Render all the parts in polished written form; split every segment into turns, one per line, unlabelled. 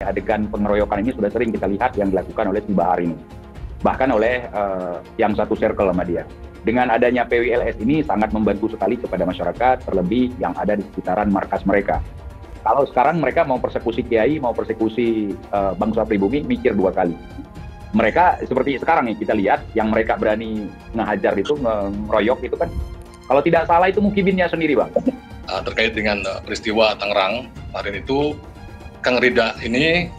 adegan pengeroyokan ini sudah sering kita lihat yang dilakukan oleh si Bahar ini. Bahkan oleh yang satu circle sama dia. Dengan adanya PWLS ini sangat membantu sekali kepada masyarakat, terlebih yang ada di sekitaran markas mereka. Kalau sekarang mereka mau persekusi kiai, mau persekusi bangsa pribumi, mikir dua kali. Mereka seperti sekarang nih kita lihat, yang mereka berani ngehajar itu, ngeroyok itu kan, kalau tidak salah itu mukibinnya sendiri, Bang.
Terkait dengan peristiwa Tangerang kemarin itu, Kang Rida ini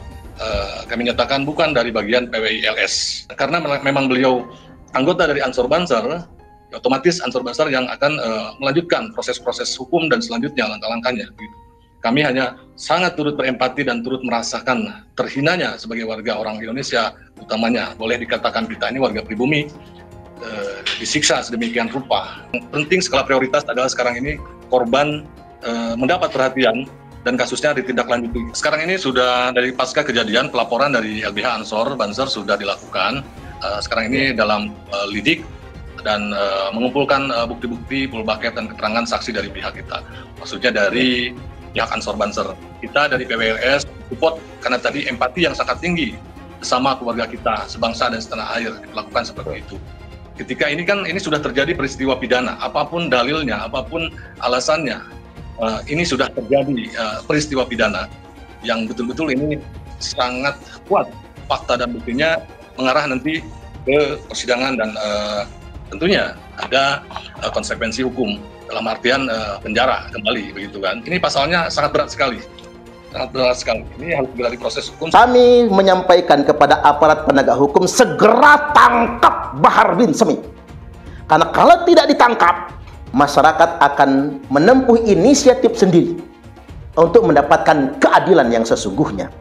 kami nyatakan bukan dari bagian PWILS. Karena memang beliau anggota dari Ansor Banser, otomatis Ansor Banser yang akan melanjutkan proses-proses hukum dan selanjutnya langkah-langkahnya. Kami hanya sangat turut berempati dan turut merasakan terhinanya sebagai warga orang Indonesia, utamanya boleh dikatakan kita ini warga pribumi, disiksa sedemikian rupa. Yang penting skala prioritas adalah sekarang ini korban mendapat perhatian dan kasusnya ditindaklanjuti. Sekarang ini sudah dari pasca kejadian, pelaporan dari LBH Ansor Banser sudah dilakukan. Sekarang ini dalam lidik dan mengumpulkan bukti-bukti, full bucket dan keterangan saksi dari pihak kita. Maksudnya dari pihak Ansor Banser. Kita dari PWLS support karena tadi empati yang sangat tinggi bersama keluarga kita, sebangsa dan setanah air dilakukan seperti itu. Ketika ini kan ini sudah terjadi peristiwa pidana, apapun dalilnya, apapun alasannya, ini sudah terjadi peristiwa pidana yang betul-betul ini sangat kuat fakta dan buktinya mengarah nanti ke persidangan dan tentunya ada konsekuensi hukum dalam artian penjara kembali begitu kan. Ini pasalnya sangat berat sekali. Sangat berat sekali. Ini harus segera diproses hukum.
Kami menyampaikan kepada aparat penegak hukum segera tangkap Bahar bin Smith. Karena kalau tidak ditangkap, masyarakat akan menempuh inisiatif sendiri untuk mendapatkan keadilan yang sesungguhnya.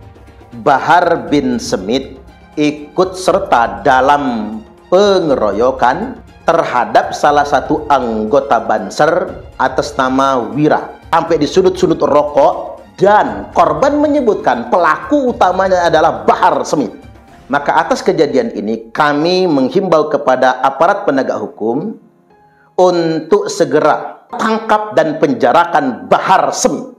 Bahar bin Smith ikut serta dalam pengeroyokan terhadap salah satu anggota Banser atas nama Wira. Sampai di sudut-sudut rokok, dan korban menyebutkan pelaku utamanya adalah Bahar Smith. Maka atas kejadian ini kami menghimbau kepada aparat penegak hukum untuk segera tangkap dan penjarakan Bahar Smith.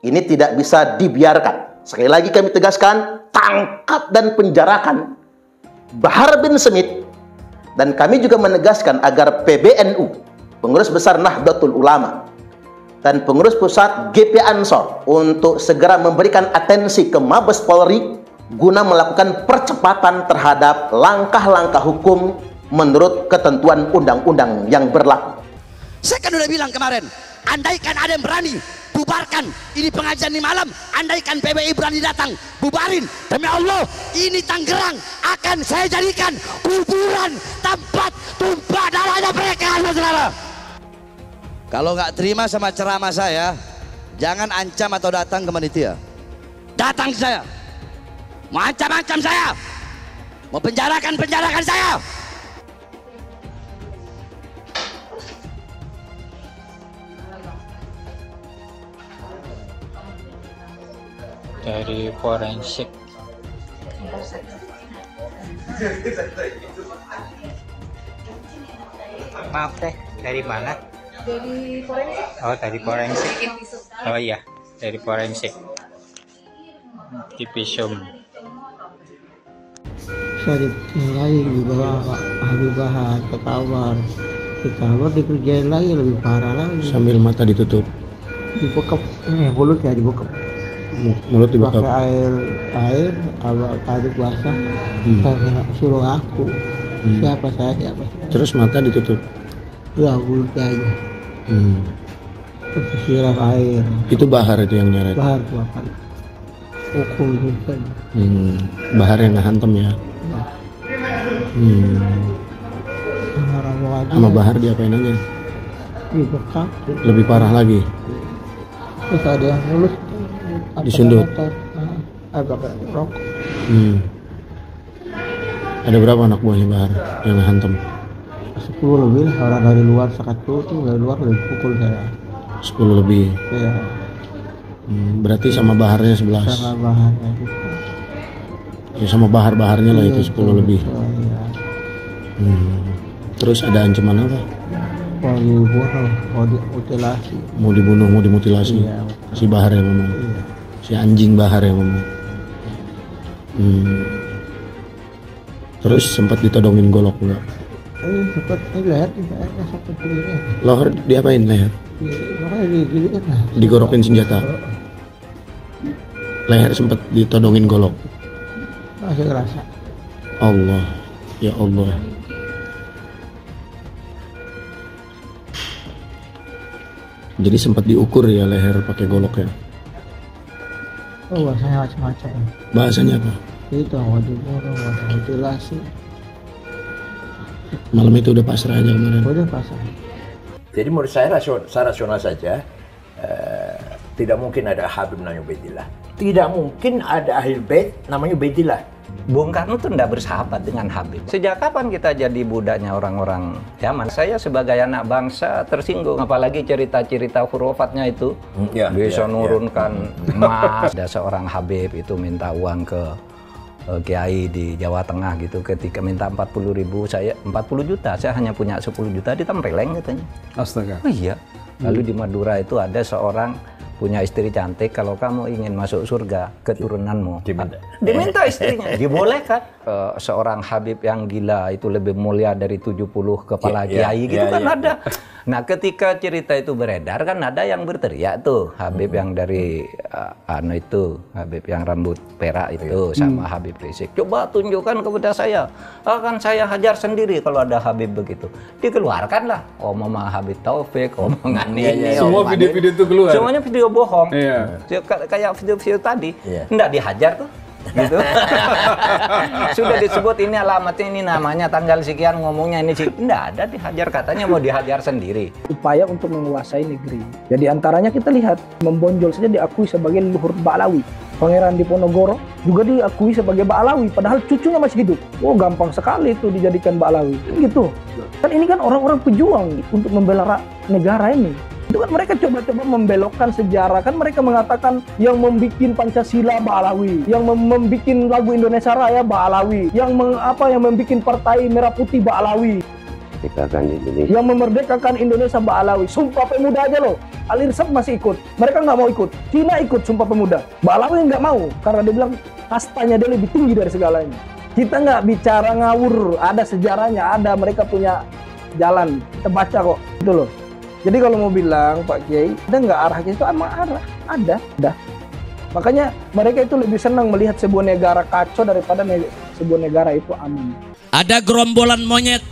Ini tidak bisa dibiarkan. Sekali lagi kami tegaskan, tangkap dan penjarakan Bahar bin Smith. Dan kami juga menegaskan agar PBNU, Pengurus Besar Nahdlatul Ulama, dan Pengurus Pusat GP Ansor untuk segera memberikan atensi ke Mabes Polri guna melakukan percepatan terhadap langkah-langkah hukum menurut ketentuan undang-undang yang berlaku.
Saya kan udah bilang kemarin, andaikan ada yang berani bubarkan ini pengajian di malam, andaikan PBI berani datang bubarin, demi Allah ini Tangerang akan saya jadikan kuburan tempat tumpah darahnya mereka, saudara. Kalau nggak terima sama ceramah saya, jangan ancam atau datang ke panitia. Datang ke saya, mau ancam-ancam saya, mau penjarakan saya.
Dari forensik. Maaf teh, dari mana?
Dari forensik.
Oh, dari forensik. Oh iya, dari forensik. Di Visum.
Saya ditinggalin di bawah Pak Habib Bahar ke kamar. Di kamar dikerjain lagi, lebih parah lagi.
Sambil mata ditutup.
Dibekap, mulutnya dibekap.
Mulut dibekap.
Pakai air aduk basah. Saya suruh aku. Siapa saya?
Terus mata ditutup.
Ya mulutnya aja. Terus siram air.
Itu Bahar itu yang nyeret.
Bahar bahkan. Pukul juga.
Bahar yang ngehantem ya. Sama Bahar diapain aja?
Dibekap.
Lebih parah lagi.
Terus ada yang mulus.
Disundut.
Agak rokok.
Ada berapa anak buahnya Bahar yang ngehantem?
10 lebih lah, orang dari luar satu tuh dari luar lebih pukul saya.
10 lebih.
Iya.
Berarti sama Baharnya 11.
Sama Baharnya gitu.
Ya sama Bahar-Baharnya lah itu 10 lebih.
Iya.
Terus ada ancaman apa?
Mau dibunuh, mau dimutilasi.
Mau dibunuh, mau dimutilasi.
Iya.
Si Bahar yang ngomong.
Iya.
Si anjing Bahar yang ngomong.
Terus sempat ditodongin golok nggak?
Sempat leher juga ada sampai di leher.
Leher diapain leher?
Makanya digigit lah.
Digorokin senjata. Leher sempat ditodongin golok.
Masih kerasa.
Allah, ya Allah. Jadi sempat diukur ya leher pakai golok ya?
Oh, bahasanya macam-macam.
Bahasanya apa?
Itu wajib borong, wajib mutilasi.
Malam itu udah pasrah aja kemarin?
Udah pasrah.
Jadi menurut saya rasional saja, tidak mungkin ada Habib namanya Ubaidillah. Tidak mungkin ada Ahlul Bait namanya Ubaidillah.
Bung Karno tuh tidak bersahabat dengan Habib. Sejak kapan kita jadi budaknya orang-orang Yaman? Saya sebagai anak bangsa tersinggung, apalagi cerita-cerita hurufatnya itu bisa nurunkan emas. Ada seorang Habib itu minta uang ke Kiai di Jawa Tengah gitu, ketika minta 40.000, saya 40 juta, saya hanya punya 10 juta, ditempeleng katanya.
Astaga.
Oh iya. Lalu di Madura itu ada seorang punya istri cantik, kalau kamu ingin masuk surga, keturunanmu diminta istrinya, dibolehkan. Seorang Habib yang gila itu lebih mulia dari 70 kepala kiai gitu kan ada. Nah ketika cerita itu beredar kan ada yang berteriak tuh, Habib yang dari Habib yang rambut perak itu sama Habib Rizik, coba tunjukkan kepada saya, akan saya hajar sendiri kalau ada Habib begitu. Dikeluarkanlah omongan Habib Taufik, omongan ini,
semua video-video itu keluar.
Semuanya video bohong. Kayak video-video tadi, enggak dihajar tuh. Gitu. Sudah disebut ini alamatnya, ini namanya, tanggal sekian, ngomongnya ini sih, enggak ada dihajar, katanya mau dihajar sendiri.
Upaya untuk menguasai negeri. Jadi antaranya kita lihat, membonjol saja diakui sebagai leluhur Ba'alawi. Pangeran Diponegoro juga diakui sebagai Ba'alawi, padahal cucunya masih hidup. Oh, gampang sekali itu dijadikan Ba'alawi. Gitu. Kan ini kan orang-orang pejuang untuk membela negara ini. Itu kan mereka coba-coba membelokkan sejarah. Kan mereka mengatakan yang membuat Pancasila Ba'alawi, yang membuat lagu Indonesia Raya Ba'alawi, yang membuat Partai Merah Putih Ba'alawi, yang memerdekakan Indonesia Ba'alawi. Sumpah Pemuda aja loh, Ali Irsad masih ikut, mereka nggak mau ikut. Cina ikut Sumpah Pemuda, Ba'alawi nggak mau karena dia bilang kastanya dia lebih tinggi dari segalanya. Kita nggak bicara ngawur, ada sejarahnya, ada, mereka punya jalan, kita baca kok, itu loh. Jadi kalau mau bilang Pak Kiai, ada nggak arahnya itu? Emang arah, ada. Makanya mereka itu lebih senang melihat sebuah negara kacau daripada sebuah negara itu aman.
Ada gerombolan monyet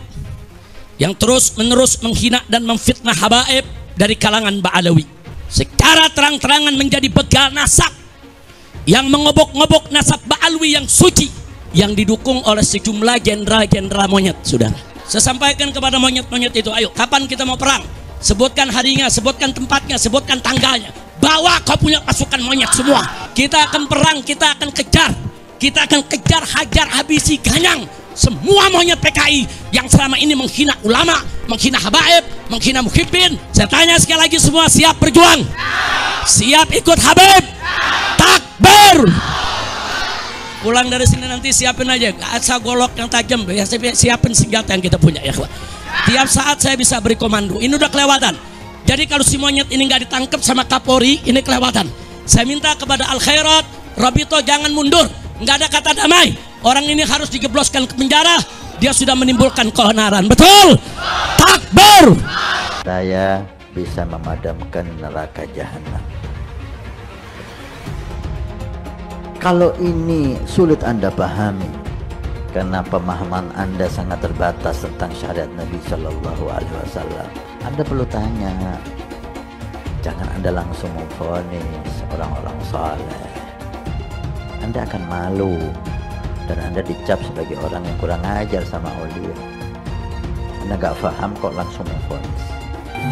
yang terus-menerus menghina dan memfitnah habaib dari kalangan Ba'alawi. Secara terang-terangan menjadi begal nasab yang mengobok-ngobok nasab Ba'alawi yang suci, yang didukung oleh sejumlah jenderal-jenderal monyet, saudara. Saya sampaikan kepada monyet-monyet itu, ayo, kapan kita mau perang? Sebutkan harinya, sebutkan tempatnya, sebutkan tanggalnya. Bawa kau punya pasukan monyet semua. Kita akan perang, kita akan kejar. Kita akan kejar, hajar, habisi, ganyang semua monyet PKI yang selama ini menghina ulama, menghina habaib, menghina muhibbin. Saya tanya sekali lagi, semua siap berjuang? Siap ikut Habib? Takbir! Pulang dari sini nanti siapin aja asal golok yang tajam, ya, siapin senjata yang kita punya ya. Tiap saat saya bisa beri komando. Ini udah kelewatan. Jadi kalau si monyet ini nggak ditangkap sama Kapolri, ini kelewatan. Saya minta kepada Al Khairat, Rabito jangan mundur. Nggak ada kata damai. Orang ini harus digebloskan ke penjara. Dia sudah menimbulkan keonaran. Betul? Takbir!
Saya bisa memadamkan neraka jahanam. Kalau ini sulit Anda pahami, karena pemahaman Anda sangat terbatas tentang syariat Nabi Shallallahu Alaihi Wasallam, Anda perlu tanya. Jangan Anda langsung memvonis orang-orang saleh. Anda akan malu dan Anda dicap sebagai orang yang kurang ajar sama aulia. Anda gak paham kok langsung memvonis.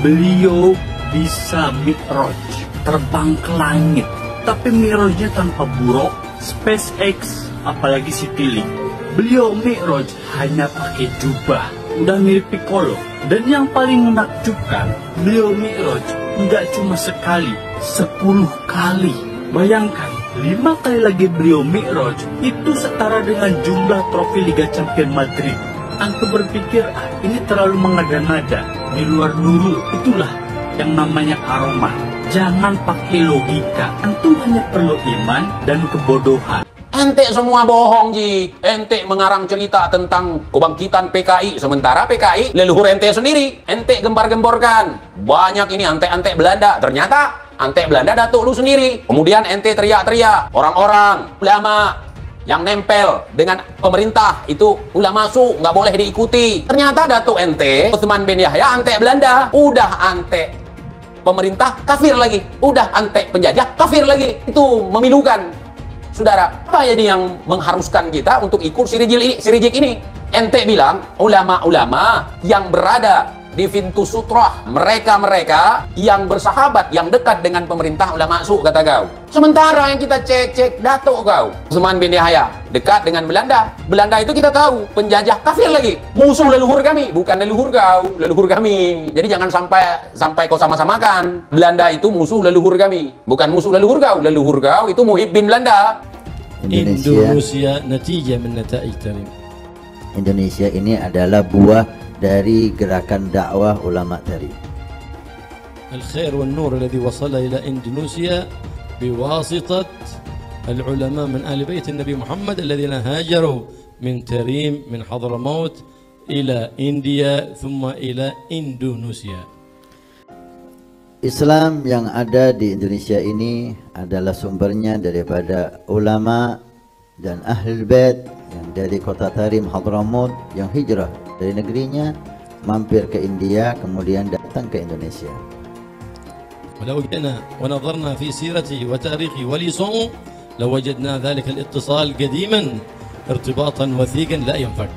Beliau bisa mi'raj, terbang ke langit, tapi mi'rajnya tanpa buruk, SpaceX, apalagi Citylink. Beliau mi'raj hanya pakai jubah, udah mirip Piccolo. Dan yang paling menakjubkan, beliau mi'raj nggak cuma sekali, 10 kali. Bayangkan, 5 kali lagi beliau mi'raj, itu setara dengan jumlah trofi Liga Champions Madrid. Antum berpikir, ini terlalu mengada-ngada, di luar nurul. Itulah yang namanya karomah. Jangan pakai logika, antum hanya perlu iman dan kebodohan.
Ente semua bohong, Ji. Ente mengarang cerita tentang kebangkitan PKI, sementara PKI leluhur ente sendiri. Ente gembar-gemborkan. Banyak ini antek-antek Belanda. Ternyata antek Belanda datuk lu sendiri. Kemudian ente teriak-teriak. Orang-orang, ulama yang nempel dengan pemerintah itu ulama masuk, nggak boleh diikuti. Ternyata datuk ente, Utsman bin Yahya, antek Belanda. Udah antek pemerintah, kafir lagi. Udah antek penjajah, kafir lagi. Itu memilukan. Saudara, apa jadi yang mengharuskan kita untuk ikut sirijik ini? Ente bilang, ulama-ulama yang berada di pintu sutroh, mereka-mereka yang bersahabat, yang dekat dengan pemerintah ulama masuk, kata kau. Sementara yang kita cek datuk kau, Utsman bin Yahya, dekat dengan Belanda. Belanda itu kita tahu, penjajah, kafir lagi. Musuh leluhur kami, bukan leluhur kau, leluhur kami. Jadi jangan sampai kau sama-samakan. Belanda itu musuh leluhur kami, bukan musuh leluhur kau. Leluhur kau itu muhibbin Belanda.
Indonesia natijah min nataij Tarim.
Indonesia ini adalah buah dari gerakan dakwah ulama Tarim.
الخير والنور الذي وصل إلى إندونيسيا بواسطة العلماء من آل بيت النبي محمد الذين هاجروا من تريم من حضرموت إلى إنديا ثم إلى إندونيسيا.
Islam yang ada di Indonesia ini adalah sumbernya daripada ulama dan ahlul bait yang dari kota Tarim Hadramaut yang hijrah dari negerinya mampir ke India kemudian datang ke Indonesia.
ولو جئنا ونظرنا في سيرته وتاريخه ولسانه لوجدنا ذلك الاتصال قديما ارتباطا وثيقا لا ينفك.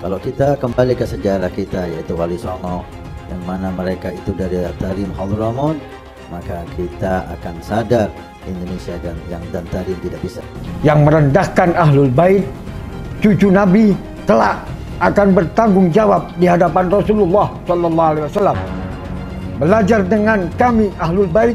Kalau kita kembali ke sejarah kita yaitu Wali Songo yang mana mereka itu dari Tarim Hadramaut, maka kita akan sadar Indonesia dan Tarim tidak bisa.
Yang merendahkan Ahlul Bait, cucu Nabi, kelak akan bertanggung jawab di hadapan Rasulullah SAW. Belajar dengan kami Ahlul Bait,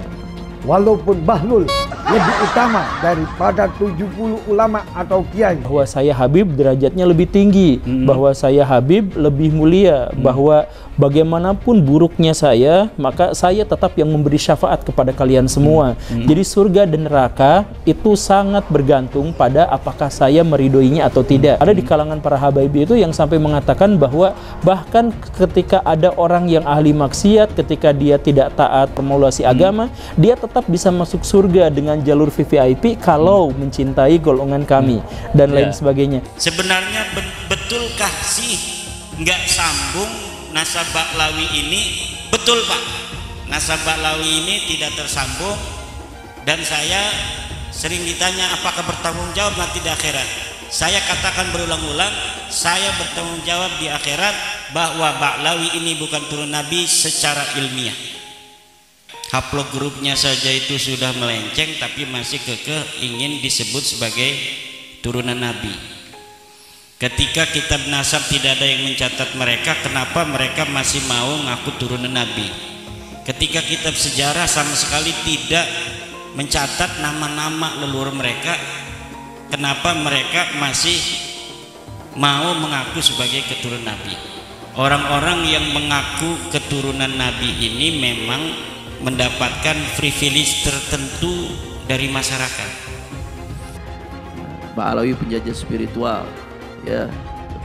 walaupun Bahlul lebih utama daripada 70 ulama atau kiai.
Bahwa saya Habib derajatnya lebih tinggi, bahwa saya Habib lebih mulia, bahwa bagaimanapun buruknya saya, maka saya tetap yang memberi syafaat kepada kalian semua. Jadi surga dan neraka itu sangat bergantung pada apakah saya meridoinya atau tidak. Ada di kalangan para habaib itu yang sampai mengatakan bahwa bahkan ketika ada orang yang ahli maksiat, ketika dia tidak taat formulasi agama, dia tetap bisa masuk surga dengan jalur VVIP kalau mencintai golongan kami dan lain sebagainya.
Sebenarnya betulkah sih nggak sambung nasab Ba'lawi ini? Betul Pak, nasab Ba'lawi ini tidak tersambung, dan saya sering ditanya apakah bertanggung jawab nanti di akhirat. Saya katakan berulang-ulang, saya bertanggung jawab di akhirat bahwa Ba'lawi ini bukan turun Nabi secara ilmiah. Haplog grupnya saja itu sudah melenceng, tapi masih kekeh ingin disebut sebagai turunan Nabi. Ketika kitab nasab tidak ada yang mencatat mereka, kenapa mereka masih mau ngaku turunan Nabi? Ketika kitab sejarah sama sekali tidak mencatat nama-nama leluhur mereka, kenapa mereka masih mau mengaku sebagai keturunan Nabi? Orang-orang yang mengaku keturunan Nabi ini memang mendapatkan privilege tertentu dari masyarakat.
Ba'lawi penjajah spiritual, ya,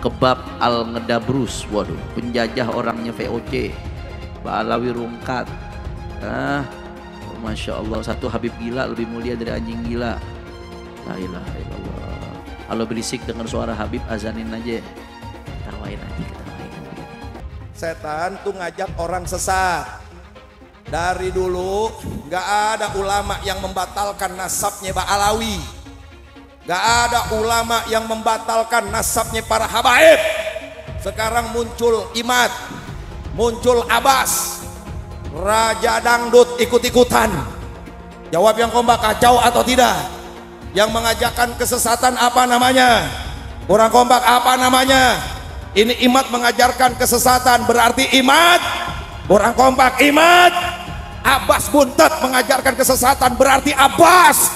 kebab al-ngedabrus, waduh, penjajah orangnya VOC, Ba'lawi rungkat, Masya Allah, satu Habib gila lebih mulia dari anjing gila. La ilaha illallah. Kalau berisik dengar suara Habib, azanin aja, ketawain aja, ketawain.
Setan tuh ngajak orang sesat. Dari dulu gak ada ulama yang membatalkan nasabnya Ba'lawi, gak ada ulama yang membatalkan nasabnya para habaib. Sekarang muncul Imad, muncul Abbas, Raja Dangdut ikut-ikutan. Jawab yang kompak, kacau atau tidak? Yang mengajakkan kesesatan apa namanya? Kurang kompak apa namanya? Ini Imad mengajarkan kesesatan, berarti Imad. Kurang kompak, Imad. Abbas buntet mengajarkan kesesatan, berarti Abbas.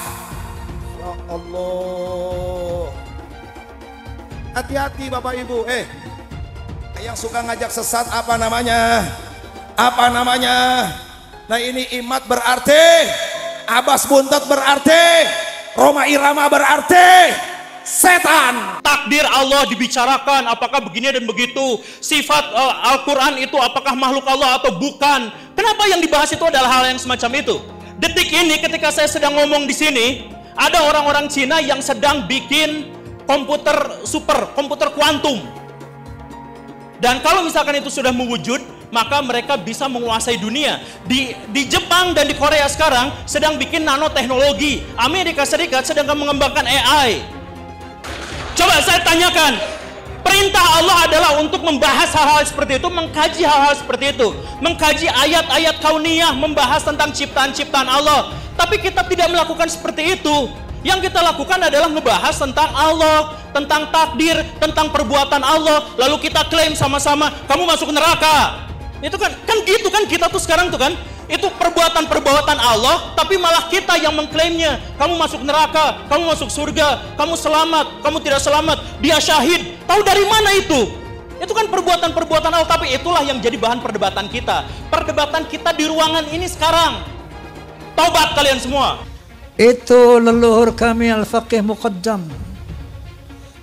Ya Allah, hati-hati Bapak Ibu. Yang suka ngajak sesat apa namanya? Apa namanya? Nah ini Imad berarti, Abbas buntet berarti, Roma Irama berarti,
Quran. Takdir Allah dibicarakan, apakah begini dan begitu. Sifat Al-Quran itu apakah makhluk Allah atau bukan. Kenapa yang dibahas itu adalah hal yang semacam itu? Detik ini ketika saya sedang ngomong di sini, ada orang-orang Cina yang sedang bikin komputer super, komputer kuantum. Dan kalau misalkan itu sudah mewujud, maka mereka bisa menguasai dunia. Di Jepang dan di Korea sekarang sedang bikin nanoteknologi. Amerika Serikat sedang mengembangkan AI. Coba saya tanyakan, perintah Allah adalah untuk membahas hal-hal seperti itu, mengkaji hal-hal seperti itu, mengkaji ayat-ayat kauniyah, membahas tentang ciptaan-ciptaan Allah. Tapi kita tidak melakukan seperti itu. Yang kita lakukan adalah ngebahas tentang Allah, tentang takdir, tentang perbuatan Allah, lalu kita klaim sama-sama, kamu masuk neraka. Itu kan gitu kan kita tuh sekarang tuh kan, itu perbuatan-perbuatan Allah, tapi malah kita yang mengklaimnya. Kamu masuk neraka, kamu masuk surga, kamu selamat, kamu tidak selamat, dia syahid. Tahu dari mana itu? Itu kan perbuatan-perbuatan Allah, tapi itulah yang jadi bahan perdebatan kita. Perdebatan kita di ruangan ini sekarang. Taubat kalian semua.
Itu leluhur kami Al-Faqih Muqaddam.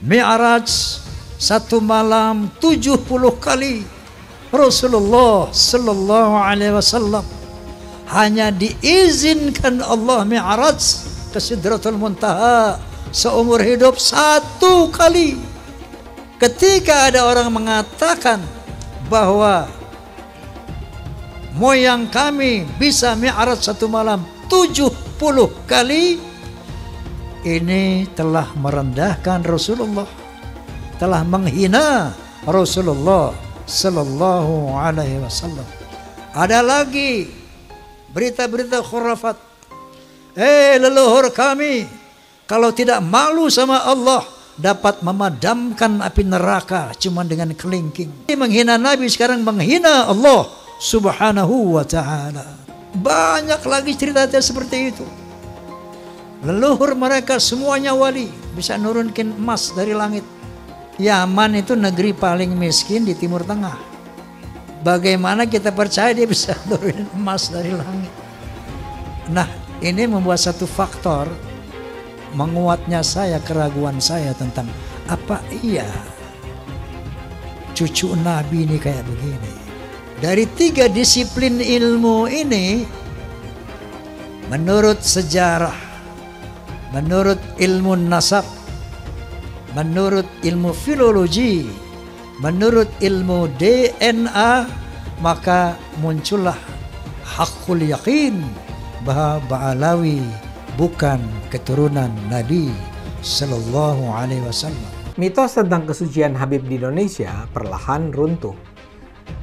Mi'raj satu malam 70 kali. Rasulullah sallallahu alaihi wasallam hanya diizinkan Allah Mi'raj ke Sidratul Muntaha seumur hidup 1 kali. Ketika ada orang mengatakan bahwa moyang kami bisa Mi'raj satu malam 70 kali, ini telah merendahkan Rasulullah, telah menghina Rasulullah sallallahu alaihi wasallam. Ada lagi berita-berita khurafat. Leluhur kami kalau tidak malu sama Allah dapat memadamkan api neraka cuma dengan kelingking. Menghina Nabi sekarang menghina Allah subhanahu wa ta'ala. Banyak lagi cerita seperti itu. Leluhur mereka semuanya wali, bisa nurunkan emas dari langit. Yaman itu negeri paling miskin di Timur Tengah. Bagaimana kita percaya dia bisa nurunin emas dari langit? Nah, ini membuat satu faktor menguatnya saya, keraguan saya tentang apa iya cucu Nabi ini kayak begini. Dari 3 disiplin ilmu ini, menurut sejarah, menurut ilmu nasab, menurut ilmu filologi, menurut ilmu DNA, maka muncullah hakul yakin bahwa Ba'alawi bukan keturunan Nabi Sallallahu Alaihi Wasallam.
Mitos tentang kesucian Habib di Indonesia perlahan runtuh.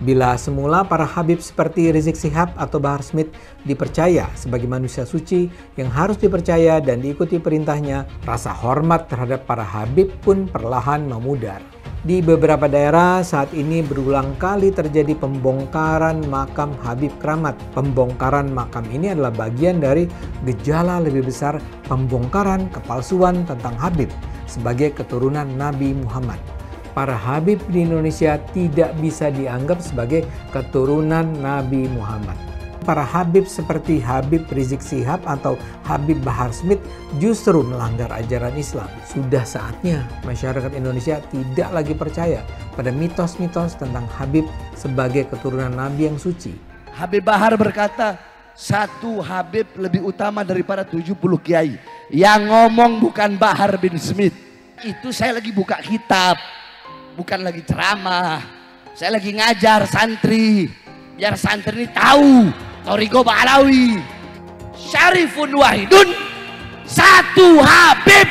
Bila semula para Habib seperti Rizik Syihab atau Bahar Smith dipercaya sebagai manusia suci yang harus dipercaya dan diikuti perintahnya, rasa hormat terhadap para Habib pun perlahan memudar. Di beberapa daerah saat ini berulang kali terjadi pembongkaran makam Habib Keramat. Pembongkaran makam ini adalah bagian dari gejala lebih besar pembongkaran kepalsuan tentang Habib sebagai keturunan Nabi Muhammad. Para Habib di Indonesia tidak bisa dianggap sebagai keturunan Nabi Muhammad. Para Habib seperti Habib Rizik Syihab atau Habib Bahar Smith justru melanggar ajaran Islam. Sudah saatnya masyarakat Indonesia tidak lagi percaya pada mitos-mitos tentang Habib sebagai keturunan Nabi yang suci.
Habib Bahar berkata, satu Habib lebih utama daripada 70 kiai. Yang ngomong bukan Bahar bin Smith. Itu saya lagi buka kitab. Bukan lagi ceramah, saya lagi ngajar santri, biar santri ini tahu Thariqah Ba'alawi, Syarifun Wahidun, satu Habib,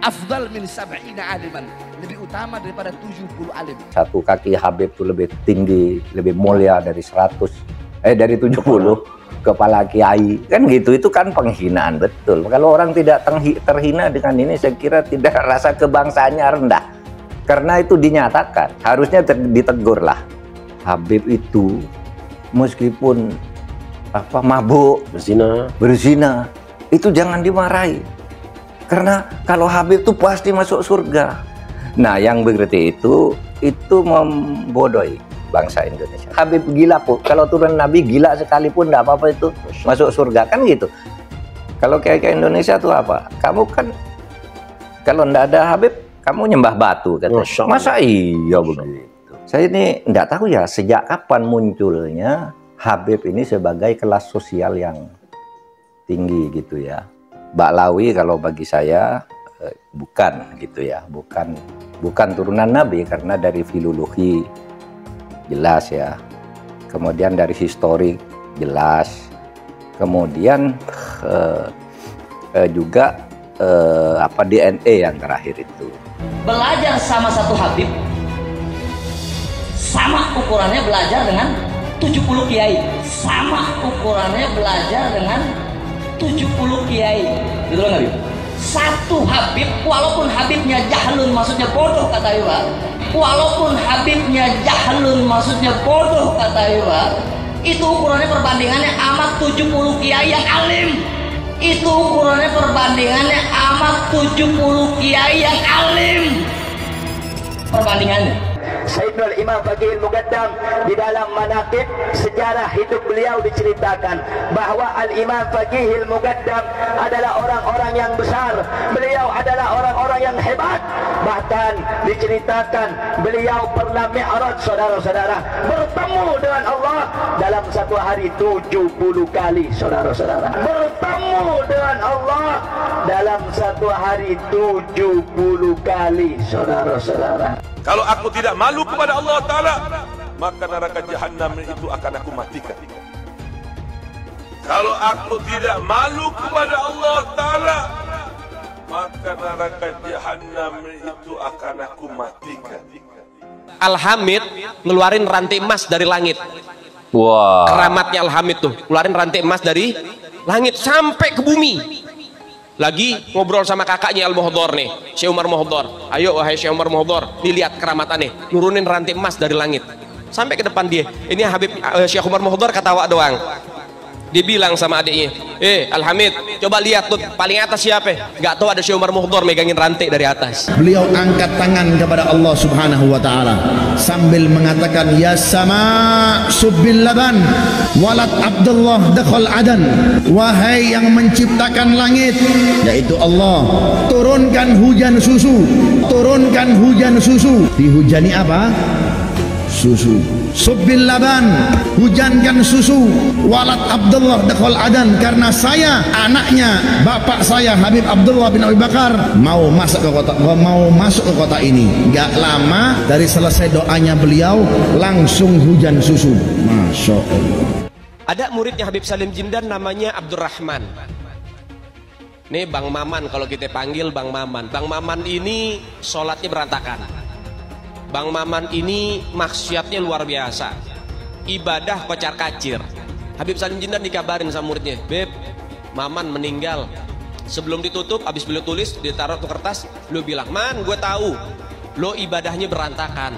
afdal min 70 aliman, lebih utama daripada 70 alim.
Satu kaki Habib itu lebih tinggi, lebih mulia dari 70 kepala kiai, kan gitu. Itu kan penghinaan betul. Kalau orang tidak terhina dengan ini, saya kira tidak, rasa kebangsaannya rendah. Karena itu dinyatakan, harusnya ditegur lah. Habib itu meskipun mabuk, berzina, itu jangan dimarahi. Karena kalau Habib itu pasti masuk surga. Nah, yang begitu itu membodohi bangsa Indonesia. Habib gila pun, kalau turun Nabi gila sekalipun tidak apa-apa itu masuk surga, kan gitu. Kalau kayak Indonesia tuh apa? Kamu kan Kalau ndak ada Habib, kamu nyembah batu, kata. Masa iya begitu? Saya ini ndak tahu ya sejak kapan munculnya Habib ini sebagai kelas sosial yang tinggi gitu ya. Ba'lawi kalau bagi saya bukan gitu ya, bukan turunan Nabi, karena dari filologi jelas ya, kemudian dari historik jelas, kemudian juga DNA yang terakhir itu.
Belajar sama satu Habib sama ukurannya belajar dengan 70 kiai, sama ukurannya belajar dengan 70 kiai, gitu loh Habib. Satu Habib, walaupun Habibnya jahlun, maksudnya bodoh kata Iwa, walaupun Habibnya jahlun, maksudnya bodoh kata Iwa, itu ukurannya perbandingannya amat 70 kiai yang alim. Itu ukurannya perbandingannya amat 70 kiai yang alim. Perbandingannya.
Sayyidul Imam Faqihil Muqaddam di dalam manaqib sejarah hidup beliau diceritakan bahwa Al-Imam Faqihil Muqaddam adalah orang-orang yang besar, beliau adalah orang-orang yang hebat. Bahkan diceritakan beliau pernah mi'raj, saudara-saudara, bertemu dengan Allah dalam satu hari 70 kali, saudara-saudara. Bertemu dengan Allah dalam satu hari 70 kali, saudara-saudara.
Kalau aku tidak malu kepada Allah Ta'ala, maka neraka jahanam itu akan aku matikan. Kalau aku tidak malu kepada Allah Ta'ala, maka neraka jahanam itu akan aku matikan.
Al-Hamid ngeluarin rantai emas dari langit.
Wah.
Keramatnya Al-Hamid tuh, ngeluarin rantai emas dari langit sampai ke bumi. Lagi ngobrol sama kakaknya Al-Muhdhar nih, Syekh Umar Muhdhar. Ayo wahai Syekh Umar Muhdhar, dilihat keramatannya, nurunin rantai emas dari langit sampai ke depan dia. Ini Habib Syekh Umar Muhdhar ketawa doang. Dia bilang sama adiknya, Al-Hamid, coba lihat tuh paling atas siapa? Gak tahu, ada Syekh Umar Muhdhar megangin rantai dari atas.
Beliau angkat tangan kepada Allah Subhanahu wa Ta'ala sambil mengatakan, ya sama subbil laban walat Abdullah dakhal adan. Wahai yang menciptakan langit, yaitu Allah, turunkan hujan susu, turunkan hujan susu. Dihujani apa? Susu. Subbil laban, hujankan susu. Walat Abdullah dakhal adan, karena saya anaknya bapak saya Habib Abdullah bin Abi Bakar mau masuk ke kota ini. Gak lama dari selesai doanya beliau langsung hujan susu. Masya Allah.
Ada muridnya Habib Salim Jindan namanya Abdurrahman. Nih Bang Maman, kalau kita panggil Bang Maman. Bang Maman ini sholatnya berantakan. Bang Maman ini maksiatnya luar biasa, ibadah kocar kacir. Habib Salim Jindan dikabarin sama muridnya, Beb, Maman meninggal. Sebelum ditutup, habis beliau tulis, ditaruh tuh kertas, beliau bilang, Man, gue tahu lo ibadahnya berantakan,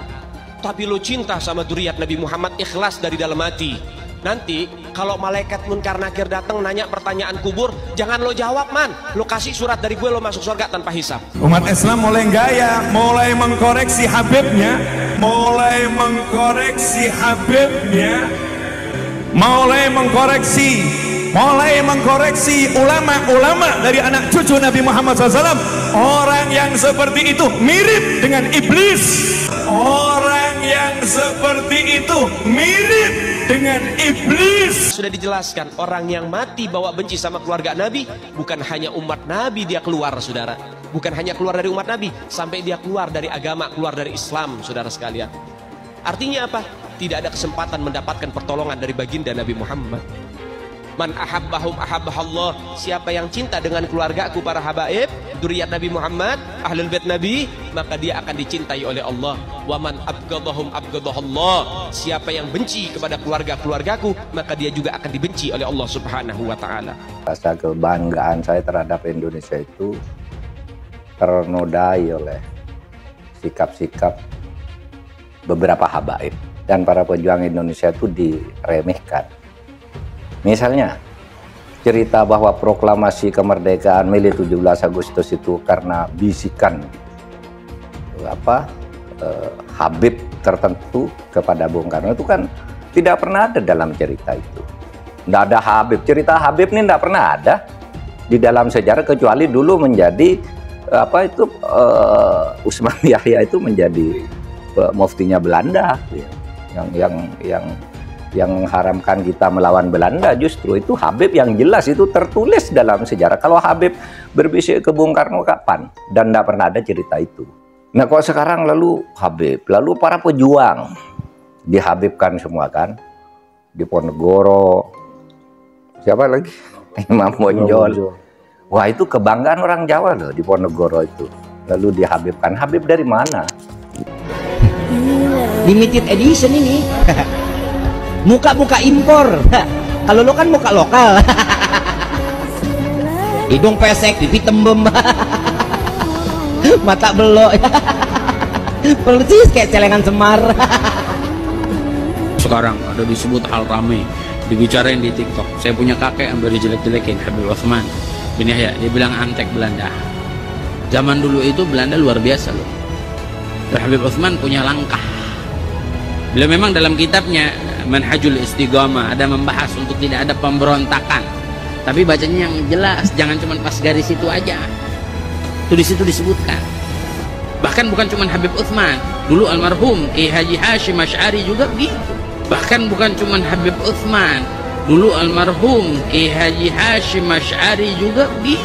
tapi lo cinta sama dzurriyyat Nabi Muhammad, ikhlas dari dalam hati. Nanti kalau malaikat Munkar Nakir datang nanya pertanyaan kubur, jangan lo jawab, Man, lo kasih surat dari gue, lo masuk surga tanpa hisab.
Umat Islam mulai gaya, mulai mengkoreksi Habibnya, mulai mengkoreksi Habibnya, mulai mengkoreksi ulama-ulama dari anak cucu Nabi Muhammad SAW. Orang yang seperti itu mirip dengan iblis. Orang yang seperti itu mirip dengan iblis.
Sudah dijelaskan, orang yang mati bawa benci sama keluarga Nabi, bukan hanya umat Nabi dia keluar, saudara. Bukan hanya keluar dari umat Nabi, sampai dia keluar dari agama, keluar dari Islam, saudara sekalian. Artinya apa? Tidak ada kesempatan mendapatkan pertolongan dari baginda Nabi Muhammad. Man ahabbahum ahabbahallah. Siapa yang cinta dengan keluargaku para habaib, dzurriyyat Nabi Muhammad, ahlul bait Nabi, maka dia akan dicintai oleh Allah. Wa man abghadahum abghadahallah. Siapa yang benci kepada keluargaku, maka dia juga akan dibenci oleh Allah Subhanahu wa taala.
Rasa kebanggaan saya terhadap Indonesia itu ternodai oleh sikap-sikap beberapa habaib dan para pejuang Indonesia itu diremehkan. Misalnya cerita bahwa proklamasi kemerdekaan Mei 17 Agustus itu karena bisikan Habib tertentu kepada Bung Karno, itu kan tidak pernah ada dalam cerita itu. Tidak ada Habib, cerita Habib ini tidak pernah ada di dalam sejarah, kecuali dulu menjadi Utsman Yahya itu menjadi muftinya Belanda, yang mengharamkan kita melawan Belanda. Justru itu Habib yang jelas itu tertulis dalam sejarah. Kalau Habib berbisik ke Bung Karno kapan? Dan tidak pernah ada cerita itu. Nah kok sekarang lalu Habib, lalu para pejuang dihabibkan semua kan? Diponegoro, siapa lagi? Imam Bonjol. Wah itu kebanggaan orang Jawa loh, Diponegoro itu. Lalu dihabibkan. Habib dari mana?
Limited edition ini. Muka-muka impor. Kalau lo kan muka lokal. Hidung pesek, pipi tembem. Mata belok. Persis kayak celengan Semar.
Sekarang ada disebut hal rame, dibicarain di TikTok. Saya punya kakek yang baru jelek-jelekin, Habib Utsman bin Yahya. Dia bilang antek Belanda. Zaman dulu itu Belanda luar biasa loh. Habib Utsman punya langkah. Beliau memang dalam kitabnya Manhajul Istiqamah ada membahas untuk tidak ada pemberontakan. Tapi bacanya yang jelas, jangan cuma pas garis itu aja. Itu di situ disebutkan. Bahkan bukan cuma Habib Utsman, dulu almarhum Kiai Haji Hashim Asy'ari juga begitu. Bahkan bukan cuma Habib Utsman, dulu almarhum Kiai Haji Hashim Asy'ari juga begitu.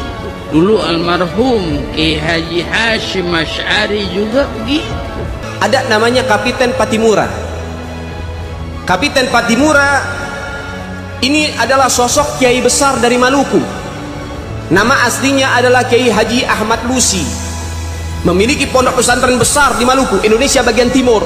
Dulu almarhum Kiai Haji Hashim Asy'ari juga begitu.
Ada namanya Kapiten Patimura. Kapiten Patimura ini adalah sosok kiai besar dari Maluku. Nama aslinya adalah Kiai Haji Ahmad Lusi. Memiliki pondok pesantren besar di Maluku, Indonesia bagian timur.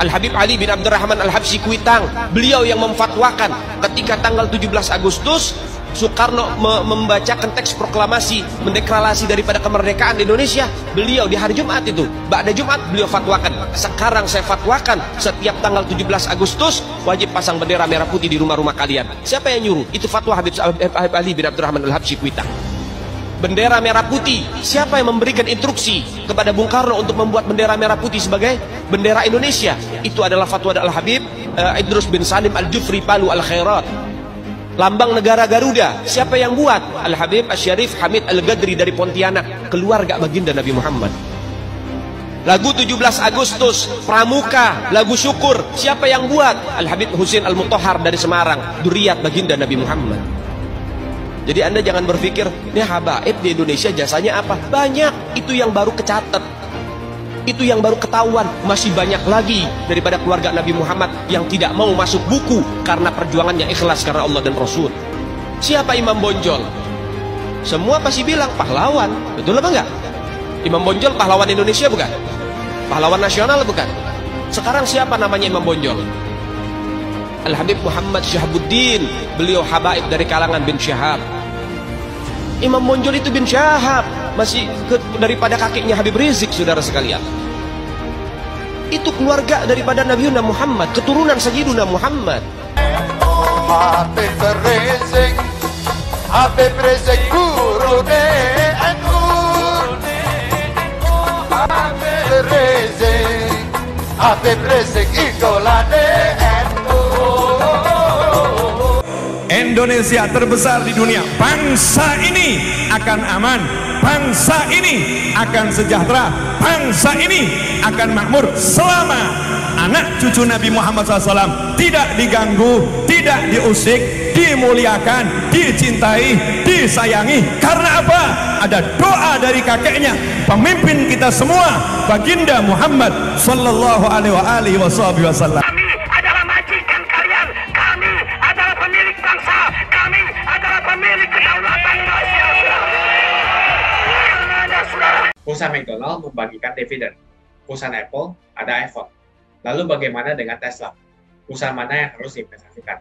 Al-Habib Ali bin Abdurrahman Al-Habsyi Kuitang, beliau yang memfatwakan ketika tanggal 17 Agustus Soekarno membacakan teks proklamasi mendeklarasi daripada kemerdekaan di Indonesia. Beliau di hari Jumat itu, ba'da Jumat beliau fatwakan. Sekarang saya fatwakan setiap tanggal 17 Agustus wajib pasang bendera merah putih di rumah-rumah kalian. Siapa yang nyuruh? Itu fatwa Habib Ali bin Abdurrahman Al-Habsyi Kuitang. Bendera merah putih, siapa yang memberikan instruksi kepada Bung Karno untuk membuat bendera merah putih sebagai bendera Indonesia? Itu adalah fatwa Al-Habib Idrus bin Salim Al-Jufri Palu Al-Khairat. Lambang negara Garuda, siapa yang buat? Al-Habib Asy-Syarif Hamid Al-Gadri dari Pontianak, keluarga baginda Nabi Muhammad. Lagu 17 Agustus, Pramuka, lagu syukur, siapa yang buat? Al-Habib Husain Al-Mutahhar dari Semarang, dzurriyyah baginda Nabi Muhammad. Jadi Anda jangan berpikir, ini habaib di Indonesia jasanya apa? Banyak, itu yang baru kecatat. Itu yang baru ketahuan. Masih banyak lagi daripada keluarga Nabi Muhammad yang tidak mau masuk buku karena perjuangannya ikhlas karena Allah dan Rasul. Siapa Imam Bonjol? Semua pasti bilang pahlawan. Betul apa enggak? Imam Bonjol pahlawan Indonesia bukan? Pahlawan nasional bukan? Sekarang siapa namanya Imam Bonjol? Al-Habib Muhammad Syahabuddin. Beliau habaib dari kalangan bin Syahab. Imam Bonjol itu bin Syahab, masih daripada kakeknya Habib Rizik, saudara sekalian. Itu keluarga daripada Nabi Muhammad, keturunan Sayyiduna Muhammad.
Habib Rizik, Habib Rizik guru NU. Habib Rizik, Habib Rizik idola NU.
Indonesia terbesar di dunia. Bangsa ini akan aman, bangsa ini akan sejahtera, bangsa ini akan makmur selama anak cucu Nabi Muhammad SAW tidak diganggu, tidak diusik, dimuliakan, dicintai, disayangi. Karena apa? Ada doa dari kakeknya, pemimpin kita semua, baginda Muhammad Sallallahu Alaihi Wasallam.
Perusahaan McDonald membagikan dividen. Perusahaan Apple ada iPhone. Lalu bagaimana dengan Tesla? Perusahaan mana yang harus diinvestasikan?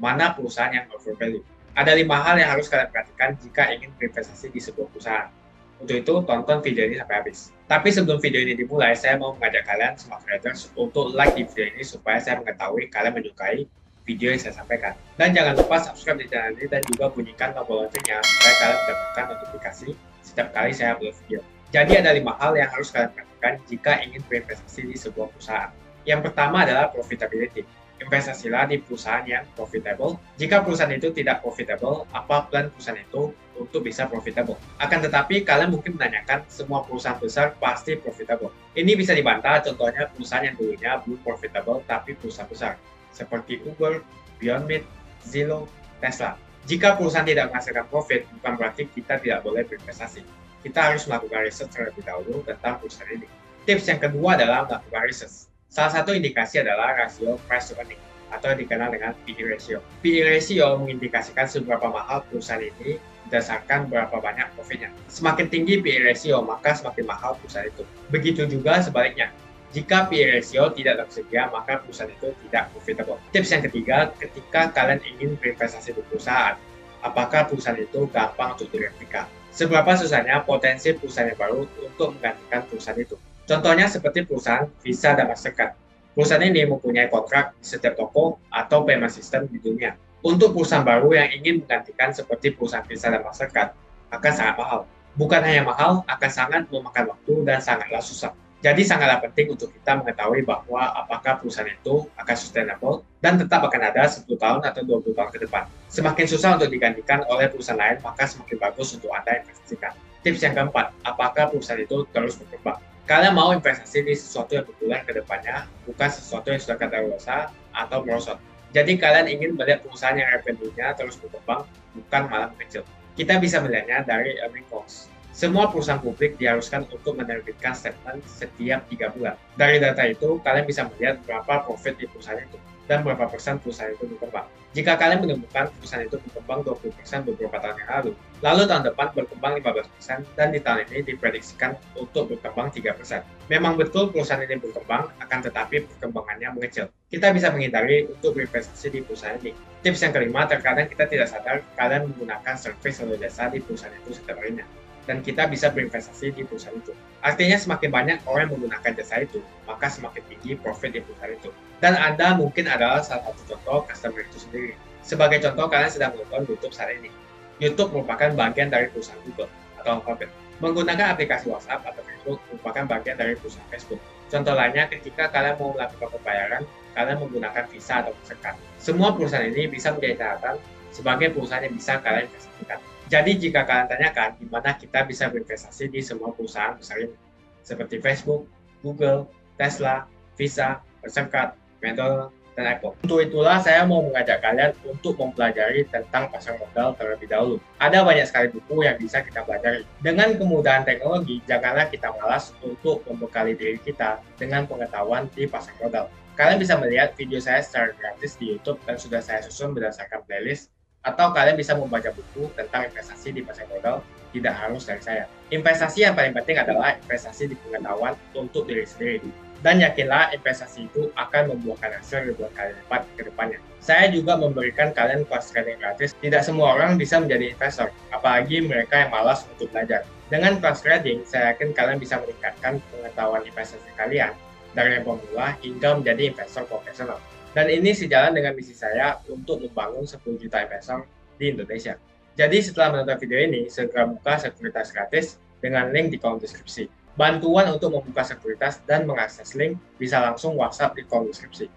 Mana perusahaan yang overvalue? Ada 5 hal yang harus kalian perhatikan jika ingin berinvestasi di sebuah perusahaan. Untuk itu, tonton video ini sampai habis. Tapi sebelum video ini dimulai, saya mau mengajak kalian smart traders untuk like di video ini supaya saya mengetahui kalian menyukai video yang saya sampaikan. Dan jangan lupa subscribe di channel ini dan juga bunyikan tombol loncengnya supaya kalian mendapatkan notifikasi setiap kali saya upload video. Jadi ada 5 hal yang harus kalian perhatikan jika ingin berinvestasi di sebuah perusahaan. Yang pertama adalah profitability. investasilah di perusahaan yang profitable. Jika perusahaan itu tidak profitable, apa plan perusahaan itu untuk bisa profitable? Akan tetapi kalian mungkin menanyakan, semua perusahaan besar pasti profitable. Ini bisa dibantah, contohnya perusahaan yang dulunya belum profitable tapi perusahaan besar, seperti Uber, Beyond Meat, Zillow, Tesla. Jika perusahaan tidak menghasilkan profit, bukan berarti kita tidak boleh berinvestasi. Kita harus melakukan riset terlebih dahulu tentang perusahaan ini. Tips yang kedua adalah melakukan riset. Salah satu indikasi adalah rasio price to earning atau yang dikenal dengan PE ratio. PE ratio mengindikasikan seberapa mahal perusahaan ini berdasarkan berapa banyak profitnya. Semakin tinggi PE ratio, maka semakin mahal perusahaan itu. Begitu juga sebaliknya. Jika PE ratio tidak tersedia, maka perusahaan itu tidak profitable. Tips yang ketiga, ketika kalian ingin berinvestasi di perusahaan, apakah perusahaan itu gampang untuk direplika? Seberapa susahnya potensi perusahaan yang baru untuk menggantikan perusahaan itu? Contohnya seperti perusahaan Visa dan Mastercard. Perusahaan ini mempunyai kontrak di setiap toko atau payment system di dunia. Untuk perusahaan baru yang ingin menggantikan seperti perusahaan Visa dan Mastercard, akan sangat mahal. Bukan hanya mahal, akan sangat memakan waktu dan sangatlah susah. Jadi sangatlah penting untuk kita mengetahui bahwa apakah perusahaan itu akan sustainable dan tetap akan ada 10 tahun atau 20 tahun ke depan. Semakin susah untuk digantikan oleh perusahaan lain, maka semakin bagus untuk Anda investasikan. Tips yang keempat, apakah perusahaan itu terus berkembang? Kalian mau investasi di sesuatu yang populer ke depannya, bukan sesuatu yang sudah kadaluarsa atau merosot. Jadi kalian ingin melihat perusahaan yang revenue-nya terus berkembang, bukan malah mengecil. Kita bisa melihatnya dari earning calls. Semua perusahaan publik diharuskan untuk menerbitkan statement setiap 3 bulan. Dari data itu, kalian bisa melihat berapa profit di perusahaan itu dan berapa persen perusahaan itu berkembang. Jika kalian menemukan perusahaan itu berkembang 20% beberapa tahun yang lalu tahun depan berkembang 15% dan di tahun ini diprediksikan untuk berkembang 3%. Memang betul perusahaan ini berkembang, akan tetapi perkembangannya mengecil. Kita bisa menghindari untuk berinvestasi di perusahaan ini. Tips yang kelima, terkadang kita tidak sadar kalian menggunakan service atau jasa di perusahaan itu setiap harinya. Dan kita bisa berinvestasi di perusahaan itu. Artinya semakin banyak orang yang menggunakan jasa itu, maka semakin tinggi profit di perusahaan itu. Dan Anda mungkin adalah salah satu contoh customer itu sendiri. Sebagai contoh, kalian sedang menonton YouTube saat ini. YouTube merupakan bagian dari perusahaan Google atau Alphabet. Menggunakan aplikasi WhatsApp atau Facebook merupakan bagian dari perusahaan Facebook. Contoh lainnya, ketika kalian mau melakukan pembayaran, kalian menggunakan Visa atau Mastercard. Semua perusahaan ini bisa menjadi catatan sebagai perusahaan yang bisa kalian investasikan. Jadi jika kalian tanyakan di mana kita bisa berinvestasi di semua perusahaan besar ini, seperti Facebook, Google, Tesla, Visa, Mastercard, McDonald's, dan Apple. Untuk itulah saya mau mengajak kalian untuk mempelajari tentang pasar modal terlebih dahulu. Ada banyak sekali buku yang bisa kita pelajari. Dengan kemudahan teknologi, janganlah kita malas untuk membekali diri kita dengan pengetahuan di pasar modal. Kalian bisa melihat video saya secara gratis di YouTube dan sudah saya susun berdasarkan playlist. Atau kalian bisa membaca buku tentang investasi di pasar modal, tidak harus dari saya. Investasi yang paling penting adalah investasi di pengetahuan untuk diri sendiri. Dan yakinlah investasi itu akan membuahkan hasil ribuan kali lipat ke depannya. Saya juga memberikan kalian kelas trading gratis. Tidak semua orang bisa menjadi investor, apalagi mereka yang malas untuk belajar. Dengan kelas trading, saya yakin kalian bisa meningkatkan pengetahuan investasi kalian dari yang pemula hingga menjadi investor profesional. Dan ini sejalan dengan misi saya untuk membangun 10 juta investor di Indonesia. Jadi setelah menonton video ini, segera buka sekuritas gratis dengan link di kolom deskripsi. Bantuan untuk membuka sekuritas dan mengakses link bisa langsung WhatsApp di kolom deskripsi.